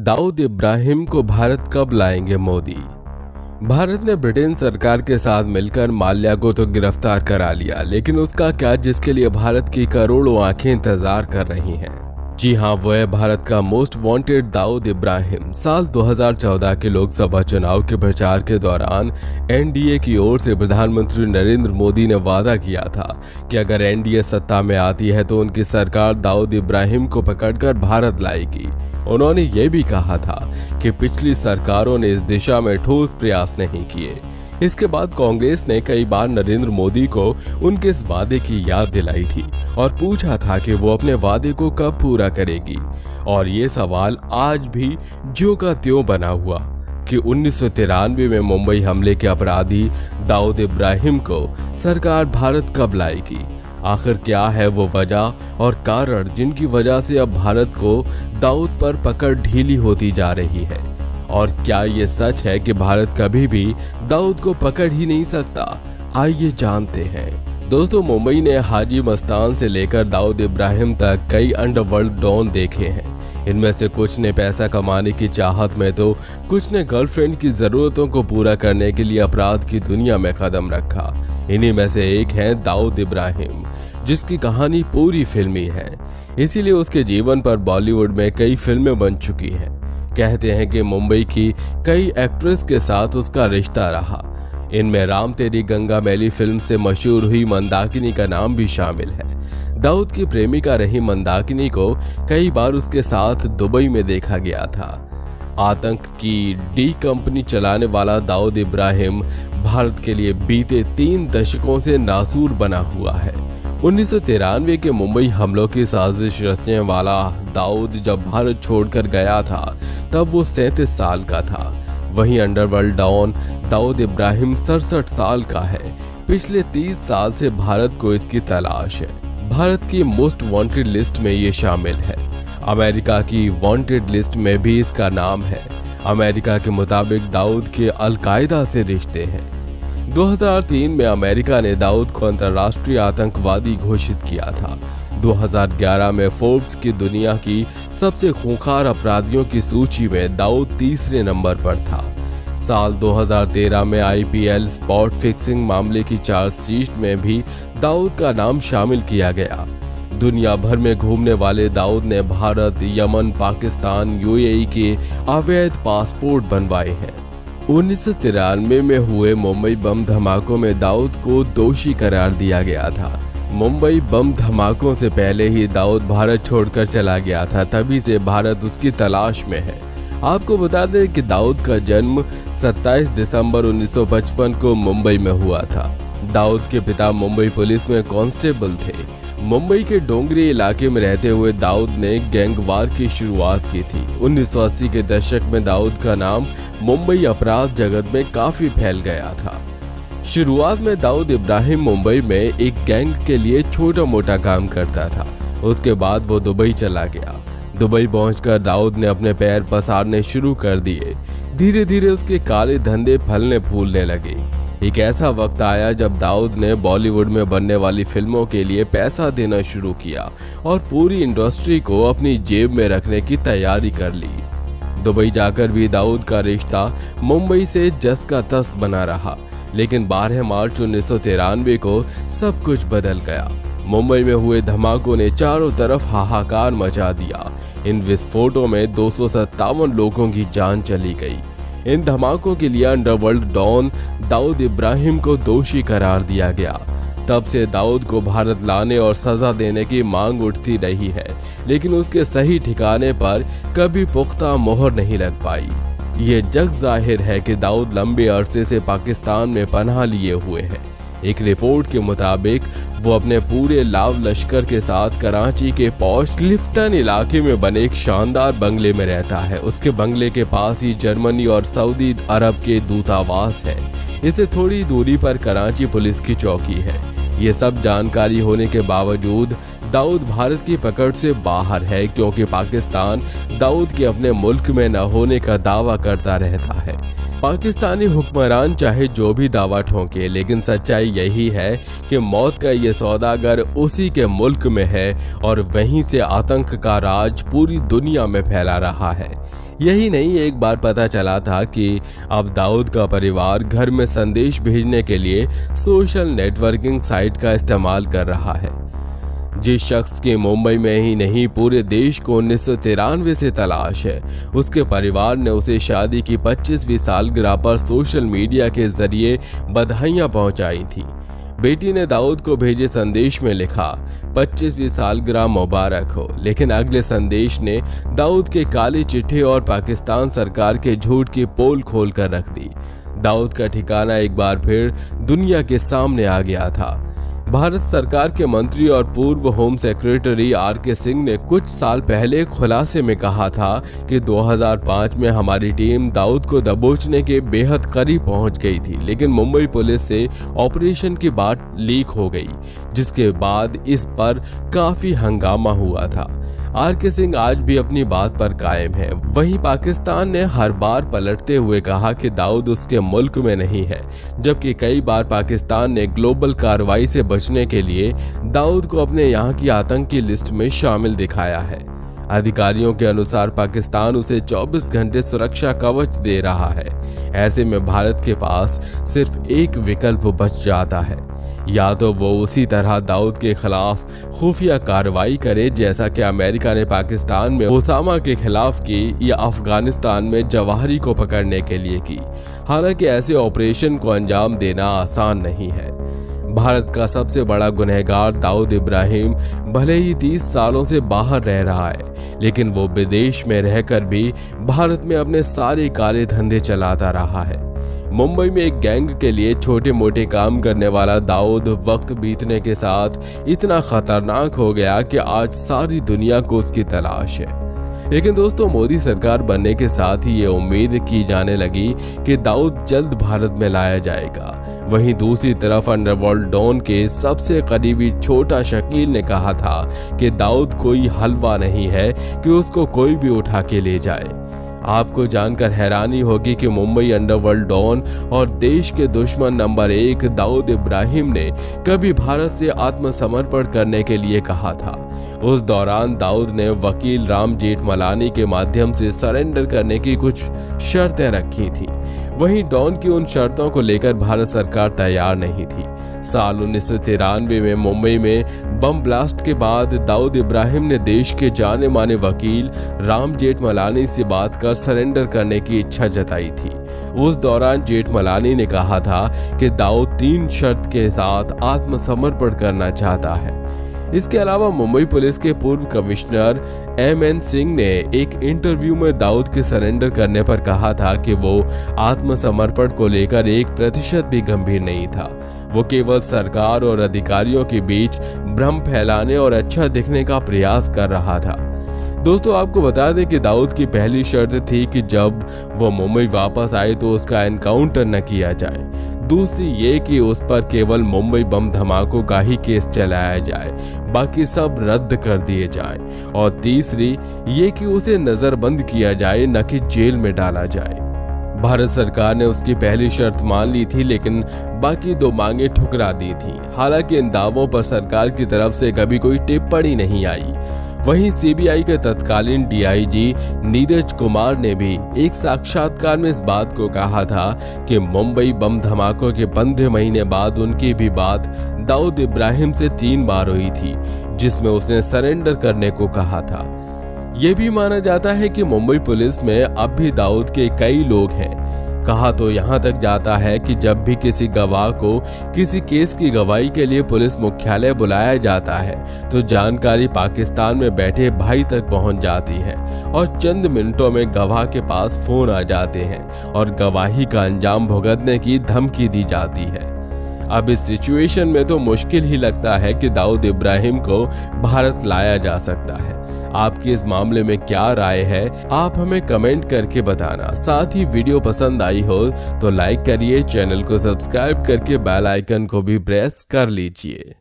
दाऊद इब्राहिम को भारत कब लाएंगे मोदी। भारत ने ब्रिटेन सरकार के साथ मिलकर माल्या को तो गिरफ्तार करा लिया, लेकिन उसका क्या जिसके लिए भारत की करोड़ों आंखें इंतजार कर रही हैं। जी हाँ, वो है भारत का मोस्ट वांटेड दाऊद इब्राहिम। साल 2014 के लोकसभा चुनाव के प्रचार के दौरान एनडीए की ओर से प्रधानमंत्री नरेंद्र मोदी ने वादा किया था कि अगर एनडीए सत्ता में आती है तो उनकी सरकार दाऊद इब्राहिम को पकड़कर भारत लाएगी। उन्होंने ये भी कहा था कि पिछली सरकारों ने इस दिशा में ठोस प्रयास नहीं किए। इसके बाद कांग्रेस ने कई बार नरेंद्र मोदी को उनके इस वादे की याद दिलाई थी और पूछा था कि वो अपने वादे को कब पूरा करेगी। और ये सवाल आज भी ज्यों का त्यों बना हुआ कि 1993 में मुंबई हमले के अपराधी दाऊद इब्राहिम को सरकार भारत कब लाएगी। आखिर क्या है वो वजह और कारण जिनकी वजह से अब भारत को दाऊद पर पकड़ ढीली होती जा रही है, और क्या ये सच है कि भारत कभी भी दाऊद को पकड़ ही नहीं सकता। आइए जानते हैं। दोस्तों, मुंबई ने हाजी मस्तान से लेकर दाऊद इब्राहिम तक कई अंडरवर्ल्ड डॉन देखे हैं। इनमें से कुछ ने पैसा कमाने की चाहत में तो कुछ ने गर्लफ्रेंड की जरूरतों को पूरा करने के लिए अपराध की दुनिया में कदम रखा। इन्हीं में से एक है दाऊद इब्राहिम, जिसकी कहानी पूरी फिल्मी है। इसीलिए उसके जीवन पर बॉलीवुड में कई फिल्में बन चुकी हैं। कहते हैं कि मुंबई की कई एक्ट्रेस के साथ उसका रिश्ता रहा। इनमें राम तेरी गंगा मैली फिल्म से मशहूर हुई मंदाकिनी का नाम भी शामिल है। दाऊद की प्रेमिका रही मंदाकिनी को कई बार उसके साथ दुबई में देखा गया था। आतंक की डी कंपनी चलाने वाला दाऊद इब्राहिम भारत के लिए बीते 3 दशकों से नासूर बना हुआ है। 1993 के मुंबई हमलों की साजिश रचने वाला दाऊद जब भारत छोड़कर गया था तब वो 37 साल का था। वहीं अंडरवर्ल्ड डॉन दाऊद इब्राहिम 67 साल का है। पिछले 30 साल से भारत को इसकी तलाश है। भारत की मोस्ट वांटेड लिस्ट में ये शामिल है। अमेरिका की वांटेड लिस्ट में भी इसका नाम है। अमेरिका के मुताबिक दाऊद के अलकायदा से रिश्ते हैं। 2003 में अमेरिका ने दाऊद को अंतर्राष्ट्रीय आतंकवादी घोषित किया था। 2011 में फोर्ब्स की दुनिया की सबसे खूंखार अपराधियों की सूची में दाऊद तीसरे नंबर पर था। साल 2013 में आईपीएल स्पॉट फिक्सिंग मामले की चार्जशीट में भी दाऊद का नाम शामिल किया गया। दुनिया भर में घूमने वाले दाऊद ने भारत, यमन, पाकिस्तान, यूएई के अवैध पासपोर्ट बनवाए हैं। 1993 में हुए मुंबई बम धमाकों में दाऊद को दोषी करार दिया गया था। मुंबई बम धमाकों से पहले ही दाऊद भारत छोड़कर चला गया था, तभी से भारत उसकी तलाश में है। आपको बता दें कि दाऊद का जन्म 27 दिसंबर 1955 को मुंबई में हुआ था। दाऊद के पिता मुंबई पुलिस में कांस्टेबल थे। मुंबई के डोंगरी इलाके में रहते हुए दाऊद ने गैंगवार की शुरुआत की थी। 1980 के दशक में दाऊद का नाम मुंबई अपराध जगत में काफी फैल गया था। शुरुआत में दाऊद इब्राहिम मुंबई में एक गैंग के लिए छोटा मोटा काम करता था। उसके बाद वो दुबई चला गया। दुबई पहुंचकर दाऊद ने अपने पैर पसारने शुरू कर दिए। धीरे धीरे उसके काले धंधे फलने फूलने लगे। एक ऐसा वक्त आया जब दाऊद ने बॉलीवुड में बनने वाली फिल्मों के लिए पैसा देना शुरू किया और पूरी इंडस्ट्री को अपनी जेब में रखने की तैयारी कर ली। दुबई जाकर भी दाऊद का रिश्ता मुंबई से जस का तस बना रहा, लेकिन 12 मार्च 1993 को सब कुछ बदल गया। मुंबई में हुए धमाकों ने चारों तरफ हाहाकार मचा दिया। इन विस्फोटों में 257 लोगों की जान चली गई। इन धमाकों के लिए अंडरवर्ल्ड डॉन दाऊद इब्राहिम को दोषी करार दिया गया। तब से दाऊद को भारत लाने और सजा देने की मांग उठती रही है, लेकिन उसके सही ठिकाने पर कभी पुख्ता मोहर नहीं लग पाई। ये जग जाहिर है कि दाऊद लंबे अरसे से पाकिस्तान में पनाह लिए हुए है। एक रिपोर्ट के मुताबिक वो अपने पूरे लाव लश्कर के साथ कराची के पॉश क्लिफ्टन इलाके में बने एक शानदार बंगले में रहता है। उसके बंगले के पास ही जर्मनी और सऊदी अरब के दूतावास है। इसे थोड़ी दूरी पर कराची पुलिस की चौकी है। ये सब जानकारी होने के बावजूद दाऊद भारत की पकड़ से बाहर है, क्योंकि पाकिस्तान दाऊद के अपने मुल्क में न होने का दावा करता रहता है। पाकिस्तानी हुक्मरान चाहे जो भी दावा ठोंके, लेकिन सच्चाई यही है कि मौत का ये सौदागर उसी के मुल्क में है और वहीं से आतंक का राज पूरी दुनिया में फैला रहा है। यही नहीं, एक बार पता चला था कि अब दाऊद का परिवार घर में संदेश भेजने के लिए सोशल नेटवर्किंग साइट का इस्तेमाल कर रहा है। जिस शख्स की मुंबई में ही नहीं पूरे देश को 1993 से तलाश है, उसके परिवार ने उसे शादी की 25वीं सालगिरह पर सोशल मीडिया के जरिए बधाइयां पहुंचाई थी। बेटी ने दाऊद को भेजे संदेश में लिखा, 25वीं सालगिरह मुबारक हो, लेकिन अगले संदेश ने दाऊद के काले चिट्ठे और पाकिस्तान सरकार के झूठ की पोल खोल कर रख दी। दाऊद का ठिकाना एक बार फिर दुनिया के सामने आ गया था। भारत सरकार के मंत्री और पूर्व होम सेक्रेटरी आर.के. सिंह ने कुछ साल पहले खुलासे में कहा था कि 2005 में हमारी टीम दाऊद को दबोचने के बेहद करीब पहुंच गई थी, लेकिन मुंबई पुलिस से ऑपरेशन की बात लीक हो गई, जिसके बाद इस पर काफी हंगामा हुआ था। आर.के. सिंह आज भी अपनी बात पर कायम है। वहीं पाकिस्तान ने हर बार पलटते हुए कहा कि दाऊद उसके मुल्क में नहीं है, जबकि कई बार पाकिस्तान ने ग्लोबल कार्रवाई से बचने के लिए दाऊद को अपने यहाँ की आतंकी लिस्ट में शामिल दिखाया है। अधिकारियों के अनुसार पाकिस्तान उसे 24 घंटे सुरक्षा कवच दे रहा है। ऐसे में भारत के पास सिर्फ एक विकल्प बच जाता है, या तो वो उसी तरह दाऊद के खिलाफ खुफिया कार्रवाई करे जैसा कि अमेरिका ने पाकिस्तान में ओसामा के खिलाफ की, या अफगानिस्तान में जवाहरी को पकड़ने के लिए की। हालांकि ऐसे ऑपरेशन को अंजाम देना आसान नहीं है। भारत का सबसे बड़ा गुनहगार दाऊद इब्राहिम भले ही 30 सालों से बाहर रह रहा है, लेकिन वो विदेश में रहकर भी भारत में अपने सारे काले धंधे चलाता रहा है। मुंबई में एक गैंग के लिए छोटे मोटे काम करने वाला दाऊद वक्त बीतने के साथ इतना खतरनाक हो गया कि आज सारी दुनिया को उसकी तलाश है। लेकिन दोस्तों, मोदी सरकार बनने के साथ ही ये उम्मीद की जाने लगी कि दाऊद जल्द भारत में लाया जाएगा। वहीं दूसरी तरफ अंडरवर्ल्ड डॉन के सबसे करीबी छोटा शकील ने कहा था कि दाऊद कोई हलवा नहीं है कि उसको कोई भी उठा के ले जाए। आपको जानकर हैरानी होगी कि मुंबई अंडरवर्ल्ड डॉन और देश के दुश्मन नंबर 1 दाऊद इब्राहिम ने कभी भारत से आत्मसमर्पण करने के लिए कहा था। उस दौरान दाऊद ने वकील राम जेठमलानी के माध्यम से सरेंडर करने की कुछ शर्तें रखी थी। वहीं डॉन की उन शर्तों को लेकर भारत सरकार तैयार नहीं थी। साल 1993 में मुंबई में बम ब्लास्ट के बाद दाऊद इब्राहिम ने देश के जाने माने वकील राम जेठमलानी से बात कर सरेंडर करने की इच्छा जताई थी। उस दौरान जेठमलानी ने कहा था कि दाऊद 3 शर्त के साथ आत्मसमर्पण करना चाहता है। इसके अलावा मुंबई पुलिस के पूर्व कमिश्नर M.N. सिंह ने एक इंटरव्यू में दाऊद के सरेंडर करने पर कहा था कि वो आत्मसमर्पण को लेकर 1% भी गंभीर नहीं था। वो केवल सरकार और अधिकारियों के बीच भ्रम फैलाने और अच्छा दिखने का प्रयास कर रहा था। दोस्तों, आपको बता दें कि दाऊद की पहली शर्त थी कि जब वो मुंबई वापस आए तो उसका एनकाउंटर न किया जाए। दूसरी ये कि उस पर केवल मुंबई बम धमाकों का ही केस चलाया जाए, बाकी सब रद्द कर दिए जाएं। और तीसरी ये कि उसे नजरबंद किया जाए, न कि जेल में डाला जाए। भारत सरकार ने उसकी पहली शर्त मान ली थी, लेकिन बाकी 2 मांगे ठुकरा दी थी। हालांकि इन दावों पर सरकार की तरफ से कभी कोई टिप्पणी नहीं आई। वहीं सीबीआई के तत्कालीन डीआईजी नीरज कुमार ने भी एक साक्षात्कार में इस बात को कहा था कि मुंबई बम धमाकों के 15 महीने बाद उनकी भी बात दाऊद इब्राहिम से 3 बार हुई थी, जिसमें उसने सरेंडर करने को कहा था। यह भी माना जाता है कि मुंबई पुलिस में अब भी दाऊद के कई लोग हैं। कहा तो यहाँ तक जाता है कि जब भी किसी गवाह को किसी केस की गवाही के लिए पुलिस मुख्यालय बुलाया जाता है तो जानकारी पाकिस्तान में बैठे भाई तक पहुँच जाती है और चंद मिनटों में गवाह के पास फोन आ जाते हैं और गवाही का अंजाम भुगतने की धमकी दी जाती है। अब इस सिचुएशन में तो मुश्किल ही लगता है कि दाऊद इब्राहिम को भारत लाया जा सकता है। आपकी इस मामले में क्या राय है, आप हमें कमेंट करके बताना। साथ ही वीडियो पसंद आई हो तो लाइक करिए, चैनल को सब्सक्राइब करके बेल आइकन को भी प्रेस कर लीजिए।